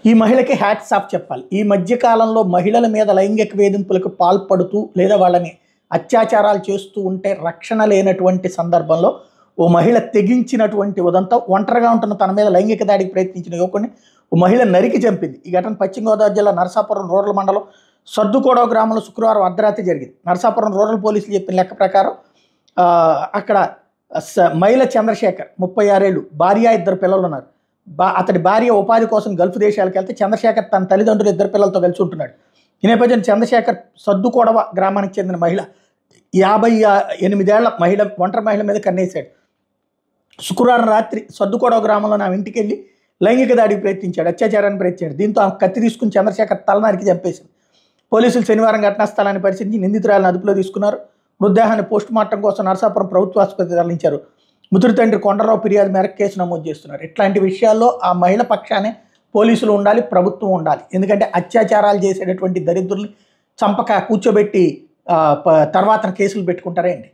ఈ మహిళకి hats off చెప్పాలి. ఈ మధ్య కాలంలో మహిళల మీద లైంగిక వేధింపులకు పాల్పడుతూ లేదా వాళ్ళని అత్యాచారాలు చేస్తూ ఉంటే రక్షణ లేనటువంటి సందర్భంలో ఓ మహిళ తెగించినటువంటి ఉదంతం, ఒంటరిగా ఉంటున్న తన మీద లైంగిక దాడికి ప్రయత్నించిన యువకుడిని ఓ మహిళ నరికి చంపింది. ఈ ఘటన పశ్చిమ గోదావరి జిల్లా నరసాపురం రూరల్ మండలం సర్దుకోడవ గ్రామంలో శుక్రవారం అర్ధరాత్రి జరిగింది. నరసాపురం రూరల్ పోలీసులు చెప్పిన లెక్క ప్రకారం అక్కడ మైల చంద్రశేఖర్ 36 ఏళ్ళు, భార్య 2 పిల్లలు ఉన్నారు. అతడి భార్య ఉపాధి కోసం గల్ఫ్ దేశాలకు వెళ్తే చంద్రశేఖర్ తన తల్లిదండ్రులు 2 పిల్లలతో కలిసి ఉంటున్నాడు. ఈ నేపథ్యం చంద్రశేఖర్ సర్దుకోడవ గ్రామానికి చెందిన మహిళ 58 ఏళ్ల మహిళ ఒంటరి మహిళ మీద కన్నేశాడు. శుక్రవారం రాత్రి సర్దుకోడవ గ్రామంలో నా ఇంటికి వెళ్ళి లైంగిక దాడికి ప్రయత్నించాడు, అత్యాచారాన్ని ప్రయత్నించాడు. దీంతో ఆమె కత్తి తీసుకుని చంద్రశేఖర్ తలనరికి చంపేసింది. పోలీసులు శనివారం ఘటనా స్థలాన్ని పరిశీలించి నిందితురాలను అదుపులో తీసుకున్నారు. మృతదేహాన్ని పోస్టుమార్టం కోసం నరసాపురం ప్రభుత్వ ఆసుపత్రికి తరలించారు. మృతుడి తండ్రి కొండరావు ఫిర్యాదు మేరకు కేసు నమోదు చేస్తున్నారు. ఇట్లాంటి విషయాల్లో ఆ మహిళ పక్షానే పోలీసులు ఉండాలి, ప్రభుత్వం ఉండాలి. ఎందుకంటే అత్యాచారాలు చేసేటటువంటి దరిద్రుల్ని చంపక కూర్చోబెట్టి తర్వాత కేసులు పెట్టుకుంటారే అండి.